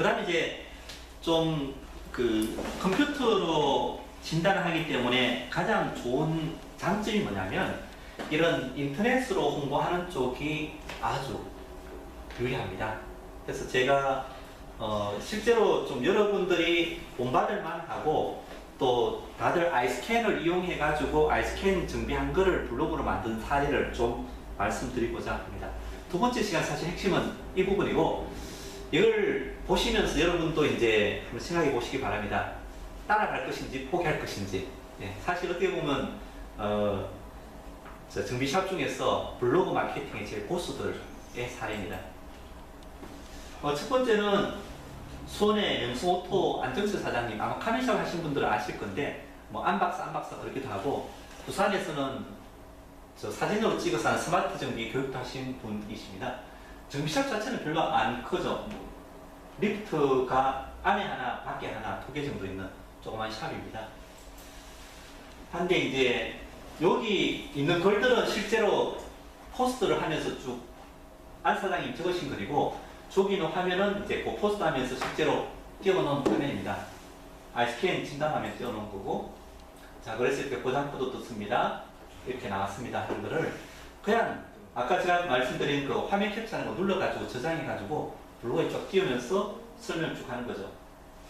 그 다음에 이제 좀 그 컴퓨터로 진단을 하기 때문에 가장 좋은 장점이 뭐냐면 이런 인터넷으로 홍보하는 쪽이 아주 유리합니다. 그래서 제가 실제로 좀 여러분들이 본받을 만하고 또 다들 아이스캔을 이용해 가지고 아이스캔 정비한 거를 블로그로 만든 사례를 좀 말씀드리고자 합니다. 두 번째 시간 사실 핵심은 이 부분이고, 이걸 보시면서 여러분도 이제 한번 생각해 보시기 바랍니다. 따라갈 것인지 포기할 것인지. 예, 사실 어떻게 보면 저 정비샵 중에서 블로그 마케팅의 제일 고수들의 사례입니다. 첫 번째는 수원의 명수오토 안정수 사장님, 아마 카멘샵 하신 분들은 아실 건데 뭐 안박사 그렇기도 하고, 부산에서는 저 사진으로 찍어서 하는 스마트 정비 교육도 하신 분이십니다. 정비샵 자체는 별로 안 크죠. 리프트가 안에 하나 밖에 하나 2개 정도 있는 조그만 샵입니다. 한데 이제 여기 있는 글들은 실제로 포스트를 하면서 쭉 안 사장님 적으신 글이고, 저기 있는 화면은 이제 그 포스트 하면서 실제로 띄워놓은 화면입니다. 아이스캔 진단화면 띄워놓은 거고, 자, 그랬을 때 고장코드 떴습니다. 이렇게 나왔습니다 하는 거를 그냥 아까 제가 말씀드린 그 화면 캡처하는 거 눌러가지고 저장해가지고 블로그에 쭉 띄우면서 설명 쭉 하는 거죠.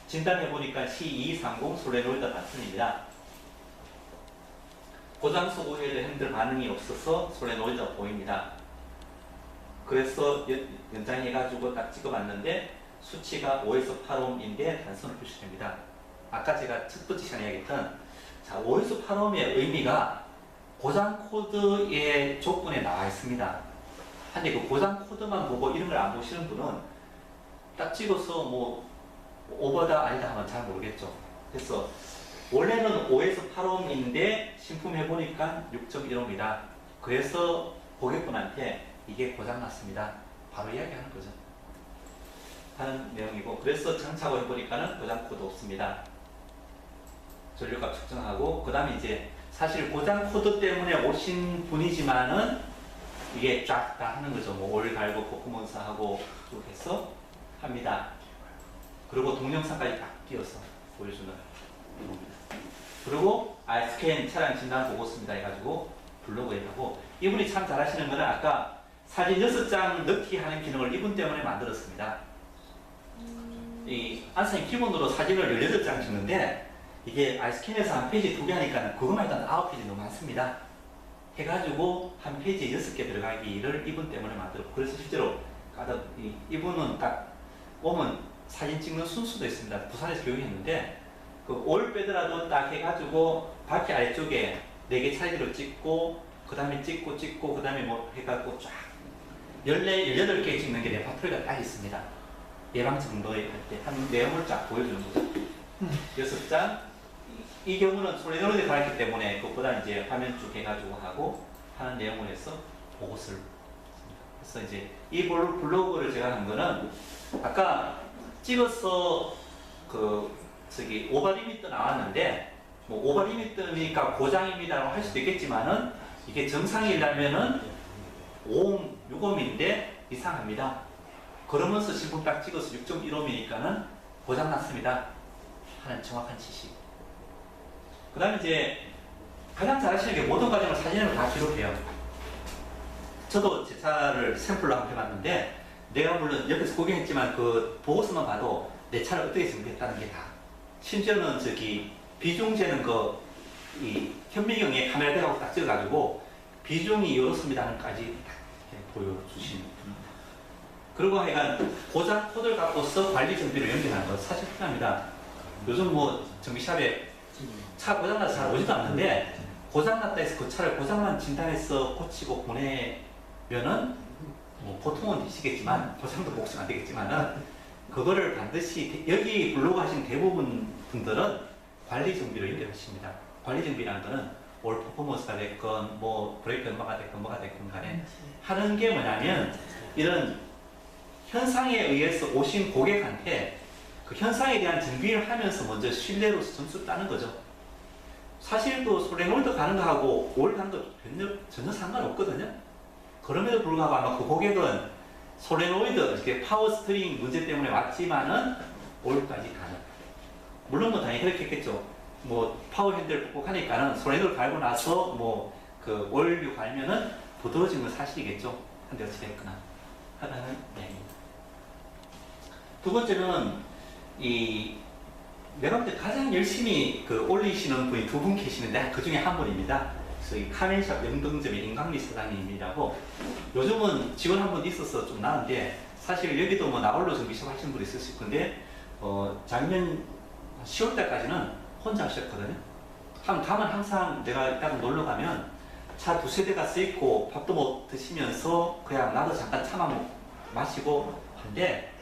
진단해보니까 C230 솔레노이드 단순입니다. 고장속 오일 핸들 반응이 없어서 솔레노이드가 보입니다. 그래서 연장해가지고 딱 찍어봤는데 수치가 5에서 8옴인데 단순으로 표시됩니다. 아까 제가 첫 번째 시간에 얘기했던, 자, 5에서 8옴의 의미가 고장 코드의 조건에 나와 있습니다. 근데 그 고장 코드만 보고 이런 걸 안 보시는 분은 딱 찍어서 뭐 오버다 아니다 하면 잘 모르겠죠. 그래서 원래는 5에서 8옴인데 신품해보니까 6.1옴이다. 그래서 고객분한테 이게 고장났습니다. 바로 이야기하는 거죠. 하는 내용이고, 그래서 장착을 해보니까는 고장 코드 없습니다. 전류값 측정하고, 그 다음에 이제 사실 고장 코드 때문에 오신 분이지만은 이게 쫙 다 하는 거죠. 뭐 오일 갈고 퍼포먼스하고 쭉 해서 합니다. 그리고 동영상까지 딱 띄워서 보여주는 겁니다. 그리고 아이스캔 차량 진단 보고서입니다 해가지고 블로그에 하고, 이분이 참 잘하시는 거는 아까 사진 6장 넣기 하는 기능을 이분 때문에 만들었습니다. 이 안사님 기본으로 사진을 18장 찍는데 이게 아이스캔에서 한 페이지 2개 하니까 그것만 해도 9페이지 너무 많습니다. 해가지고 한 페이지에 6개 들어가기를 이분 때문에 만들었고, 그래서 실제로 가득 이분은 딱 오면 사진 찍는 순수도 있습니다. 부산에서 교육했는데 그 올 빼더라도 딱 해가지고 바퀴 아래쪽에 4개 차례로 찍고 그 다음에 찍고 그 다음에 뭐 해갖고 쫙 18개 찍는 게 레파토리가 딱 있습니다. 예방 정도에 할 때 한 내용을 쫙 보여주는 거죠. 6장. 이 경우는 솔레노이드 달았기 때문에 그것보다 이제 화면 쭉 해가지고 하고 하는 내용을 해서 보고서를 씁니다. 그래서 이제 이 블로그를 제가 한 거는 아까 찍어서 저기 오버리미터 나왔는데 뭐 오버리미터니까 고장입니다라고 할 수도 있겠지만은 이게 정상이라면은 5옴, 6옴인데 이상합니다. 그러면서 신품 딱 찍어서 6.1옴이니까는 고장났습니다 하는 정확한 지식. 그 다음에 이제 가장 잘하시는 게 모든 과정을 사진으로 다 기록해요. 저도 제 차를 샘플로 한번 해봤는데 내가 물론 옆에서 구경했지만 그 보고서만 봐도 내 차를 어떻게 정비했다는 게 다, 심지어는 저기 비중 재는 거 이 현미경에 카메라 대고 딱 찍어가지고 비중이 이렇습니다 하는까지 딱 보여주시는 분입니다. 그리고 하여간 고장 코드를 갖고서 관리 정비를 연결하는 거 사실 필요합니다. 요즘 뭐 정비샵에 차 고장나서 잘 오지도 않는데 고장났다 해서 그 차를 고장만 진단해서 고치고 보내면은 뭐 보통은 되시겠지만 고장도 복수가 안 되겠지만은 그거를 반드시 여기 블로그 하신 대부분 분들은 관리 정비를 연결하십니다. 관리 정비라는 거는 올 퍼포먼스가 됐건 뭐 브레이크 뭐가 됐건 간에 하는 게 뭐냐면 이런 현상에 의해서 오신 고객한테 그 현상에 대한 정비를 하면서 먼저 신뢰로서 점수를 따는 거죠. 사실 그 솔레노이드 가는 거하고 오일 가는 거 전혀 상관없거든요. 그럼에도 불구하고 아마 그 고객은 솔레노이드 이렇게 파워 스트링 문제 때문에 왔지만은 올까지 가는. 물론 뭐 당연히 그렇게 했겠죠. 뭐 파워 핸들 뽑고 하니까는 솔레노이드 갈고 나서 뭐 그 올류 갈면은 부드러워진 건 사실이겠죠. 근데 어찌됐거나 하나는 내용입니다. 두 번째는 이 내가 볼 때 가장 열심히 그 올리시는 분이 두 분 계시는데 그 중에 한 분입니다. 그래서 이 카멘샵 영등점의 임강리 사장님이라고 요즘은 직원 한 분 있어서 좀 나은데 사실 여기도 뭐 나홀로 정비샵 하시는 분이 있으실 건데 작년 10월 달까지는 혼자 하셨거든요. 가면 항상 내가 딱 놀러 가면 차 두세 대가 쓰있고 밥도 못 드시면서 그냥 나도 잠깐 차만 마시고 한데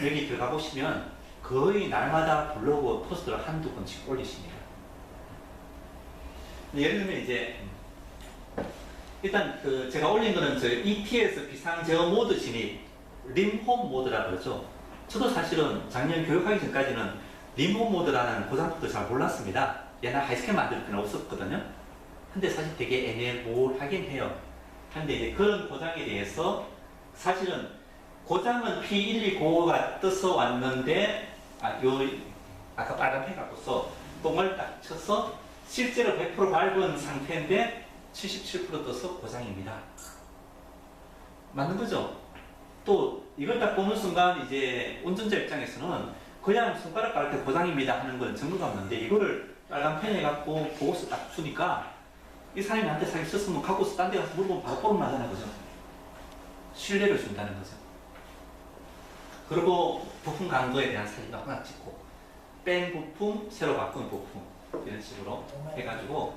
여기 들어가 보시면 거의 날마다 블로그 포스트를 한두 번씩 올리십니다. 예를 들면 이제 일단 그 제가 올린 거는 저 ETS 비상 제어 모드 진입 림홈 모드라 그러죠. 저도 사실은 작년 교육하기 전까지는 림홈 모드라는 고장법도 잘 몰랐습니다. 옛날 하이스캔 만들 때는 없었거든요. 근데 사실 되게 애매모호하긴 해요. 근데 이제 그런 고장에 대해서 사실은 고장은 P119가 떠서 왔는데 아까 빨간 펜 갖고서 똥을 딱 쳐서 실제로 100% 밟은 상태인데 77% 떠서 고장입니다. 맞는 거죠? 또 이걸 딱 보는 순간 이제 운전자 입장에서는 그냥 손가락 깔 때 고장입니다 하는 건 증거가 없는데 이거를 빨간 펜 해갖고 보고서 딱 주니까 이 사람이 나한테 사기 썼으면 갖고서 딴 데 가서 물어보면 바로 뽀록 나잖아요. 그죠? 신뢰를 준다는 거죠. 그리고 부품 간도에 대한 사진도 하나 찍고 뺀 부품, 새로 바꾼 부품 이런 식으로 해가지고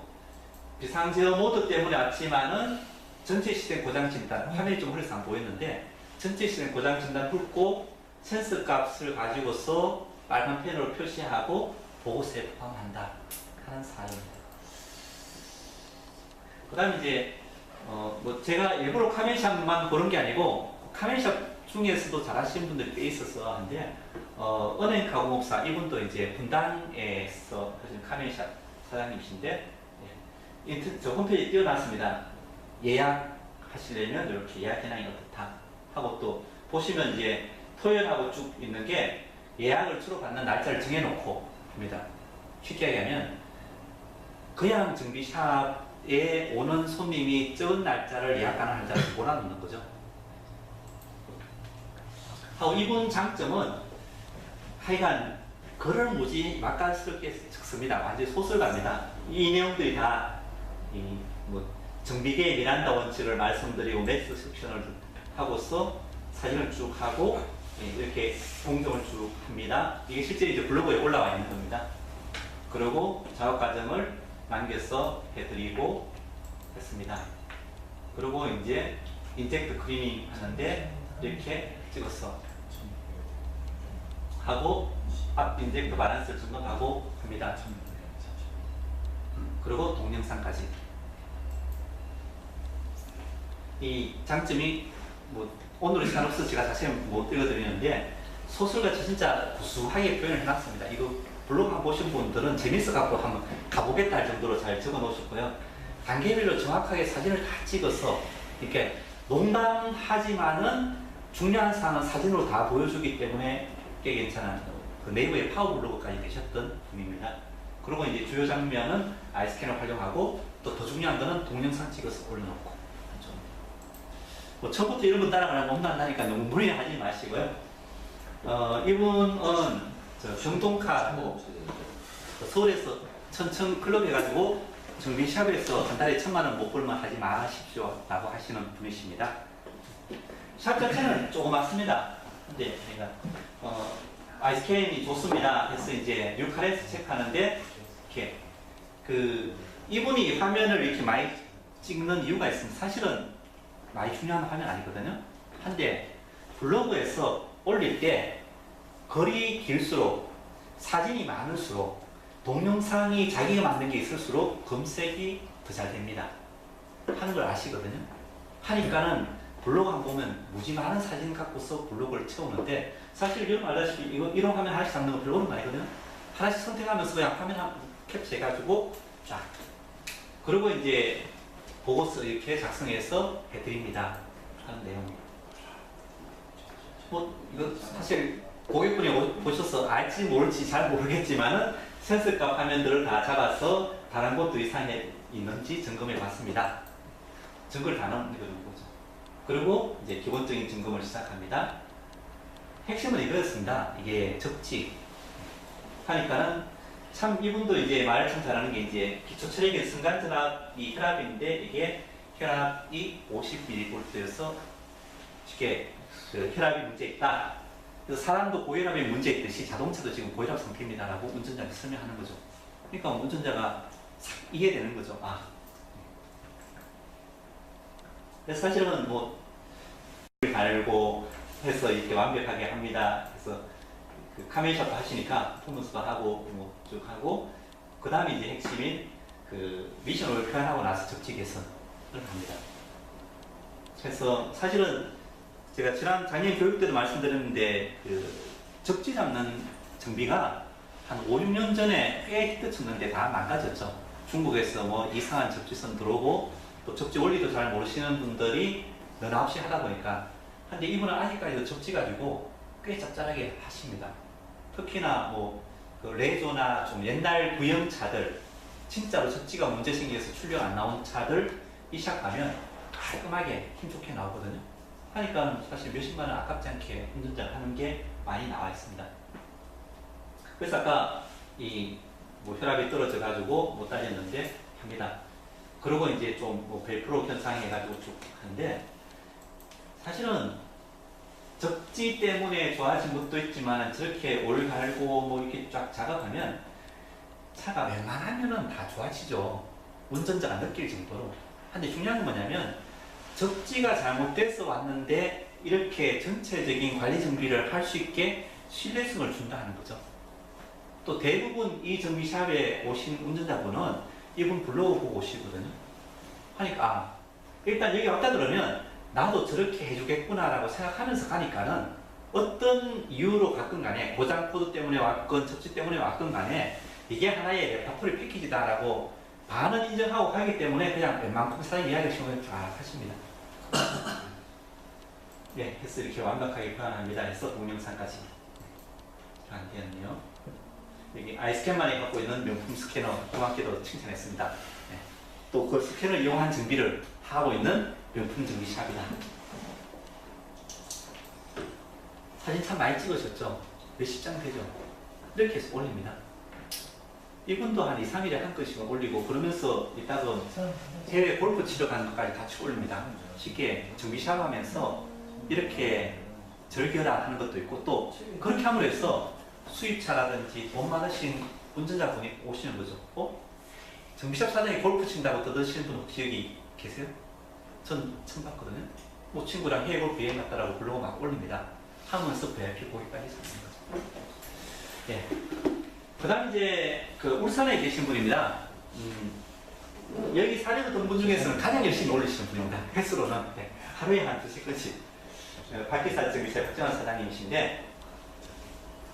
비상제어 모드 때문에 왔지만은 전체 시스템 고장 진단 화면이 좀 흐려서 안 보였는데 전체 시스템 고장 진단 훑고 센서 값을 가지고서 빨간 펜으로 표시하고 보고서에 포함한다 하는 사례입니다. 그 다음에 이제 뭐 제가 일부러 카멘샵만 보는 게 아니고 카멘샵 중에서도 잘하시는 분들이 꽤 있어서 한데 은행가공업사 이분도 이제 분당에서 하시는 카멘샵 사장님이신데 저 홈페이지 띄워놨습니다. 예약하시려면 이렇게 예약 현황이 어떻다 하고 또 보시면 이제 토요일하고 쭉 있는 게 예약을 주로 받는 날짜를 정해놓고 합니다. 쉽게 얘기하면 그냥 정비샵에 오는 손님이 적은 날짜를 예약하는 날짜를 몰아놓는 거죠. 하고 이분 장점은 하여간 글을 무지 맛깔스럽게 적습니다. 완전히 소설가입니다. 이 내용들이 다 뭐 정비계의 미란다 원칙을 말씀드리고 매스 섹션을 하고서 사진을 쭉 하고 이렇게 공정을 쭉 합니다. 이게 실제 이제 블로그에 올라와 있는 겁니다. 그리고 작업 과정을 남겨서 해드리고 했습니다. 그리고 이제 인젝트 클리닝 하는데 이렇게 찍었어 하고 앞 인젝트 바란스를 점검하고 합니다. 그리고 동영상까지. 이 장점이 뭐 오늘의 산업서 제가 자세히 못 읽어드리는데 소설같이 진짜 구수하게 표현을 해놨습니다. 이거 블로그 한번 보신 분들은 재밌어 갖고 한번 가보겠다 할 정도로 잘 적어 놓으셨고요. 단계별로 정확하게 사진을 다 찍어서 이렇게 농담하지만은 중요한 사항은 사진으로 다 보여주기 때문에 꽤 괜찮은 그 네이버의 파워 블로그까지 계셨던 분입니다. 그리고 이제 주요 장면은 아이스캔을 활용하고 또 더 중요한 거는 동영상 찍어서 올려놓고 뭐 처음부터 이런 거 따라가면 혼난다니까 너무 무리하지 마시고요. 이분은 저 경동카고 서울에서 천천 클럽 해가지고 정비샵에서 한 달에 1,000만 원 못 벌면 하지 마십시오 라고 하시는 분이십니다. 샵 자체는 조그맣습니다. 근데 제가 아이스캔이 좋습니다 해서 이제 뉴카레스 체크하는데 이렇게 그 이분이 화면을 이렇게 많이 찍는 이유가 있습니다. 사실은 많이 중요한 화면 아니거든요. 한데 블로그에서 올릴 때 글이 길수록 사진이 많을수록 동영상이 자기가 만든 게 있을수록 검색이 더 잘 됩니다 하는 걸 아시거든요. 하니까는 블로그 한번 보면 무지 많은 사진 갖고서 블로그를 채우는데 사실 여러분 알다시피 이런 화면 하나씩 잡는 거 별로 어려운 거 아니거든요. 하나씩 선택하면서 그냥 화면 한 캡처해가지고 쫙 그리고 이제 보고서 이렇게 작성해서 해드립니다 하는 내용입니다. 이거 사실 고객분이 보셔서 알지 모를지 잘 모르겠지만은 센서값 화면들을 다 잡아서 다른 곳도 이상에 있는지 점검해 봤습니다. 증거를 다 넣는 거죠. 그리고 이제 기본적인 점검을 시작합니다. 핵심은 이거였습니다. 이게 접지 하니까는 참 이분도 이제 말을 참 잘하는 게 이제 기초 체력의 순간 전압이 혈압인데 이게 혈압이 50mV여서 쉽게 그 혈압이 문제 있다. 그래서 사람도 고혈압에 문제 있듯이 자동차도 지금 고혈압 상태입니다라고 운전자한테 설명하는 거죠. 그러니까 운전자가 이해되는 거죠. 그래서 사실은 뭐 달고 해서 이렇게 완벽하게 합니다. 그래서 그 카메이샵도 하시니까 퍼포먼스도 하고 뭐 쭉 하고 그 다음에 이제 핵심인 그 미션을 표현하고 나서 접지 개선을 합니다. 그래서 사실은 제가 작년 교육 때도 말씀드렸는데 그 접지 잡는 정비가 한 5, 6년 전에 꽤 히트쳤는데 다 망가졌죠. 중국에서 뭐 이상한 접지선 들어오고 또 접지 원리도 잘 모르시는 분들이 너나 없이 하다 보니까 근데 이분은 아직까지도 접지 가지고 꽤 짭짤하게 하십니다. 특히나 뭐 그 레조나 좀 옛날 구형 차들 진짜로 접지가 문제 생겨서 출력 안 나온 차들 이 샵 가면 깔끔하게 힘좋게 나오거든요. 하니까 사실 몇십만 원 아깝지 않게 운전자 하는 게 많이 나와 있습니다. 그래서 아까 이 뭐 혈압이 떨어져 가지고 못 달렸는데 합니다. 그리고 이제 좀 뭐 벨크로 현상 해가지고 쭉 하는데 사실은 접지 때문에 좋아진 것도 있지만 저렇게 올 갈고 뭐 이렇게 쫙 작업하면 차가 웬만하면은 다 좋아지죠. 운전자가 느낄 정도로. 근데 중요한 건 뭐냐면 접지가 잘못돼서 왔는데 이렇게 전체적인 관리 정비를 할 수 있게 신뢰성을 준다는 거죠. 또 대부분 이 정비샵에 오신 운전자분은 이분 블로그 보고 오시거든요. 하니까 일단 여기 왔다 그러면 나도 저렇게 해주겠구나라고 생각하면서 가니까는 어떤 이유로 갔건 간에 고장 코드 때문에 왔건 접지 때문에 왔건 간에 이게 하나의 레파토리 패키지다라고 반은 인정하고 가기 때문에 그냥 웬만큼 사장 이야기를 시험을 다 하십니다. 네, 해서 이렇게 완벽하게 표현합니다. 해서 동영상까지 표현되었네요. 여기 아이스캔만이 갖고 있는 명품 스캐너 고맙게도 칭찬했습니다. 네. 또 그 스캐너를 이용한 정비를 하고 있는 명품 정비샵이다. 사진 참 많이 찍으셨죠? 몇십 장 되죠? 이렇게 해서 올립니다. 이분도 한 2, 3일에 한 건씩 올리고 그러면서 이따가 해외 골프 치러 가는 것까지 같이 올립니다. 쉽게 정비샵 하면서 이렇게 절결화 하는 것도 있고 또 그렇게 함으로 해서 수입차라든지 돈 많으신 운전자분이 오시는 거죠. 정비샵 사장이 골프 친다고 떠드시는 분 혹시 여기 계세요? 전 처음 봤거든요. 뭐 친구랑 해외 골프 여행 갔다라고 블로그 막 올립니다. 하면서 VIP 고객까지 사는 거죠. 예. 그 다음 이제 그 울산에 계신 분입니다. 여기 사례를 본 분 중에서는 가장 열심히 올리시는 분입니다. 횟수로는 네. 하루에 한 2시간씩 발기사 정비샵 확정한 사장님이신데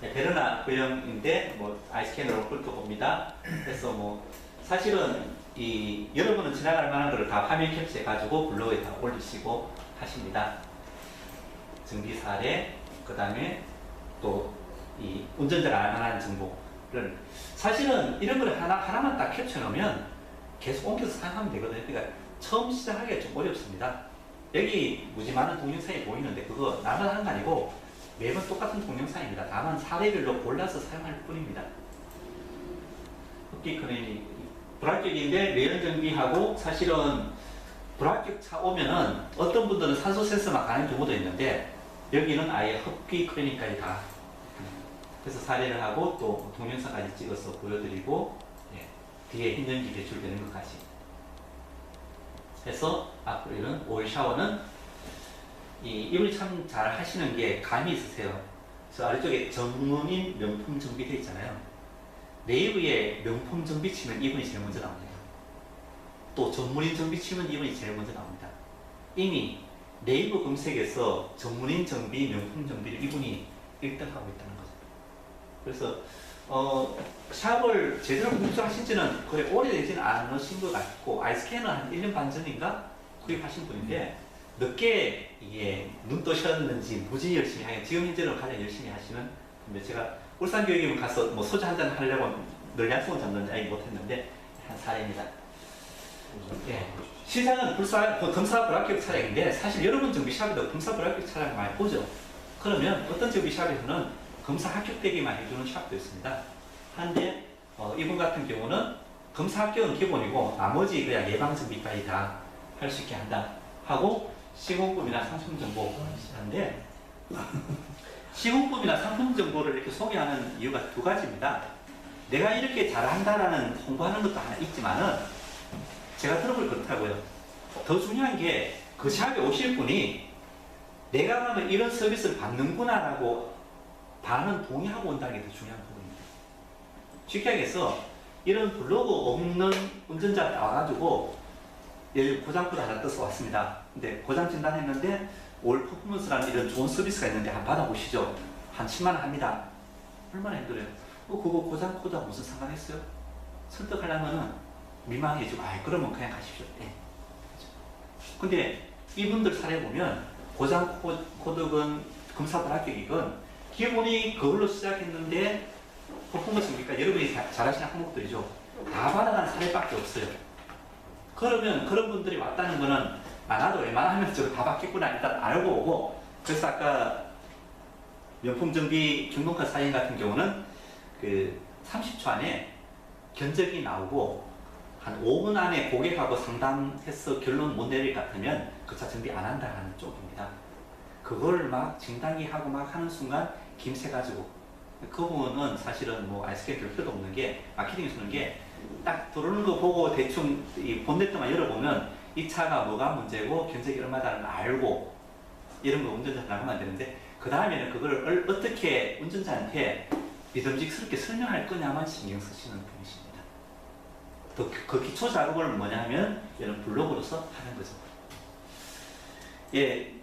네, 베르나 구형인데 뭐 아이스캔으로 훑어봅니다. 그래서 뭐 사실은 이 여러분은 지나갈 만한 거를 다 화면 캡처해 가지고 블로그에 다 올리시고 하십니다. 정비 사례, 그 다음에 또 이 운전자가 알 만한 정보를 사실은 이런 걸 하나만 딱 캡처해 놓으면 계속 옮겨서 사용하면 되거든요. 그러니까 처음 시작하기가 좀 어렵습니다. 여기 무지 많은 동영상이 보이는데 그거 나만 하는 거 아니고 매번 똑같은 동영상입니다. 다만 사례별로 골라서 사용할 뿐입니다. 흡기 불합격인데 레일 정비하고 사실은 불합격 차 오면은 어떤 분들은 산소 센서만 가는 경우도 있는데 여기는 아예 흡기 클리닝까지 다 그래서 사례를 하고 또 동영상까지 찍어서 보여드리고 예, 뒤에 흰전기 배출되는 것까지 해서 앞으로 이런 오일 샤워는 이분이 참 잘 하시는 게 감이 있으세요. 그래서 아래쪽에 전문인 명품 정비 돼 있잖아요. 네이버에 명품 정비 치면 이분이 제일 먼저 나옵니다. 또 전문인 정비 치면 이분이 제일 먼저 나옵니다. 이미 네이버 검색에서 전문인 정비, 명품 정비를 이분이 1등하고 있다는 거죠. 그래서 샵을 제대로 구입하신 지는 거의 오래되지는 않으신 것 같고 아이스캔은 한 1년 반 전인가 구입하신 분인데 늦게 이게 눈 떠셨는지 무지 열심히 하게 지금 현재는 가장 열심히 하시는. 근데 제가 울산교육원 가서 뭐 소주 한잔 하려고 늘 약속은 잡는지 못했는데 한 사례입니다. 예. 시장은 검사 불합격 차량인데 사실 여러분 정비 시합에도 검사 불합격 차량 많이 보죠. 그러면 어떤 정비 시합에서는 검사 합격되기만 해주는 시합도 있습니다. 한데 이분 같은 경우는 검사 합격은 기본이고 나머지 그냥 예방 정비까지 다 할 수 있게 한다 하고 시공법이나 상품 정보 하는데 시공법이나 상품 정보를 이렇게 소개하는 이유가 두 가지입니다. 내가 이렇게 잘한다라는 홍보하는 것도 하나 있지만은 제가 들어볼 그렇다고요. 더 중요한 게 그 시합에 오실 분이 내가 가면 이런 서비스를 받는구나라고 반은 동의하고 온다는 게 더 중요한 부분입니다. 쉽게 얘기해서 이런 블로그 없는 운전자가 나와가지고 예를 고장코드 하나 떠서 왔습니다. 근데 고장 진단했는데 올 퍼포먼스라는 이런 좋은 서비스가 있는데 한번 받아보시죠. 한 10만 원 합니다. 얼마나 힘들어요. 그거 고장코드하고 무슨 상관있어요? 설득하려면은 민망해지고 그러면 그냥 가십시오. 네. 근데 이분들 사례 보면 고장 코드건 검사 불합격이건 기본이 그걸로 시작했는데 퍼포먼스니까 여러분이 잘하시는 항목들이죠. 다 받아가는 사례밖에 없어요. 그러면 그런 분들이 왔다는 거는 나도 웬만하면 저거 다 받겠구나 일단 알고 오고. 그래서 아까 명품정비 중동카 사인 같은 경우는 그 30초 안에 견적이 나오고 한 5분 안에 고객하고 상담해서 결론 못 내릴 것 같으면 그 차 정비 안 한다 하는 쪽입니다. 그걸 막 진단기 하고 막 하는 순간 김새가지고 그 부분은 사실은 뭐 아이스크림 줄 필요도 없는 게 마케팅에 쓰는 게 딱 들어오는 거 보고 대충 이 본네트만 열어보면 이 차가 뭐가 문제고 견적이 얼마다는 알고 이런 거 운전자한테 하면 되는데 그 다음에는 그걸 어떻게 운전자한테 믿음직스럽게 설명할 거냐만 신경 쓰시는 분이십니다. 그 기초 자료를 뭐냐면 이런 블로그로서 하는 거죠. 예,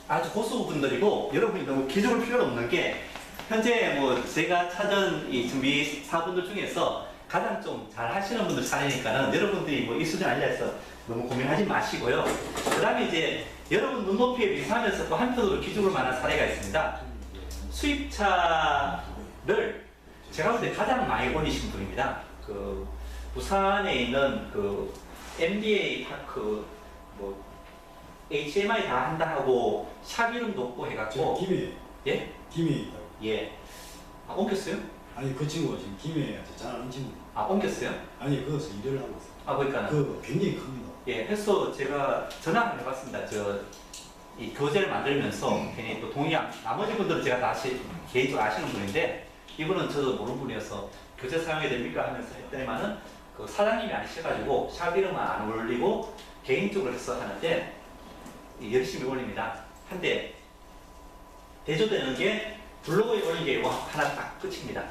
아주 고수분들이고 여러분이 너무 기죽을 필요가 없는 게 현재 뭐 제가 찾은 이 정비사분들 중에서 가장 좀 잘 하시는 분들 사례니까는 여러분들이 뭐 이 수준 아니라서 너무 고민하지 마시고요. 그 다음에 이제 여러분 눈높이에 비슷하면서 또 한편으로 기죽을 만한 사례가 있습니다. 수입차를 제가 볼 때 가장 많이 올리신 분입니다. 그 부산에 있는 그 MBA 파크 뭐 HMI 다 한다 하고 샵 이름도 없고 해갖고 김해. 예? 김해. 예. 아, 옮겼어요? 아니 그 친구가 지금 김해한테 잘 아는 친구. 아, 옮겼어요? 아니 거기서 일을 하고 있어. 아, 그러니까 그 굉장히 큽니다. 예, 해서 제가 전화를 해봤습니다. 이 교재를 만들면서 괜히 또 나머지 분들은 제가 다시 개인적으로 아시는 분인데 이분은 저도 모르는 분이어서 교재 사용해야 됩니까 하면서 했더니만은 그 사장님이 아니셔가지고 샵 이름은 안 올리고 개인적으로 해서 하는데 열심히 올립니다. 한데 대조되는 게 블로그에 올린 게 하나 딱 끝입니다.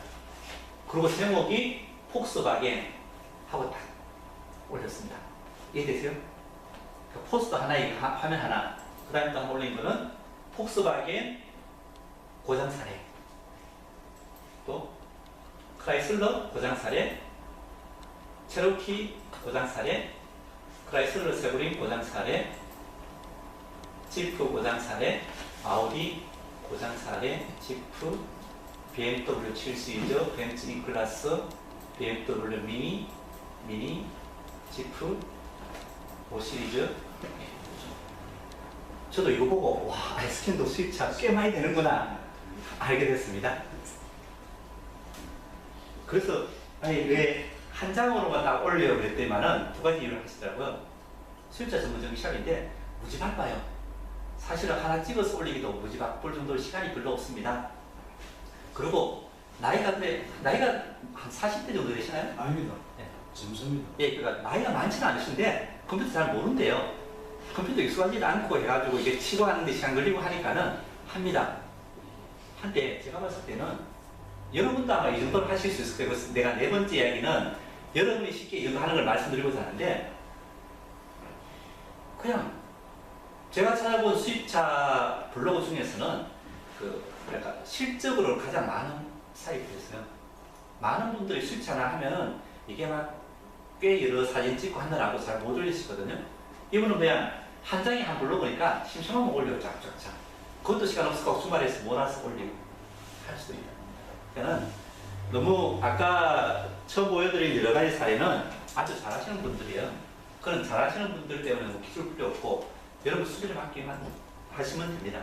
그리고 제목이 폭스바겐 하고 딱 올렸습니다. 이해되세요? 그 포스터 하나에 화면 하나, 그 다음에 또 올린 거는 폭스바겐 고장 사례, 또 크라이슬러 고장 사례, 체로키 고장 사례, 크라이슬러 세브린 고장 사례, 지프 고장 사례, 아우디 고장 사례, 지프, BMW 7 시리즈, 벤츠 E클래스, BMW 미니, 지프, 5 시리즈. 저도 이거 보고 와, 아이스캔도 수입차 꽤 많이 되는구나 알게 됐습니다. 그래서 왜 한 장으로만 딱 올려 그랬더니만은 두 가지 이유를 하시더라고요. 수입차 전문 정비샵인데 무지 바빠요. 사실은 하나 찍어서 올리기도 무지 바쁠 정도로 시간이 별로 없습니다. 그리고 나이가 한 40대 정도 되시나요? 아닙니다. 네. 점수입니다. 예, 그러니까 나이가 많지는 않으신데 컴퓨터 잘 모른대요. 컴퓨터 익숙하지 않고 해가지고 이게 치고 하는데 시간 걸리고 하니까는 합니다. 한데 제가 봤을 때는 여러분도 아마 이 정도는 하실 수 있을 거예요. 그래서 내가 네 번째 이야기는 여러분이 쉽게 이 정도 하는 걸 말씀드리고자 하는데 그냥 제가 찾아본 수입차 블로그 중에서는 실적으로 가장 많은 사이트였어요. 많은 분들이 수입차나 하면은 이게 막 꽤 여러 사진 찍고 하느라고 잘 못 올리시거든요. 이분은 그냥 한 장에 한 블로그니까 심심하면 올려요. 쫙쫙쫙. 그것도 시간 없을까 주말에서 몰아서 올리고 할 수도 있다. 그러니까 너무 아까 처음 보여드린 여러 가지 사례는 아주 잘하시는 분들이에요. 그런 잘하시는 분들 때문에 뭐 기술 필요 없고 여러분 수비를 맡기만 하시면 됩니다.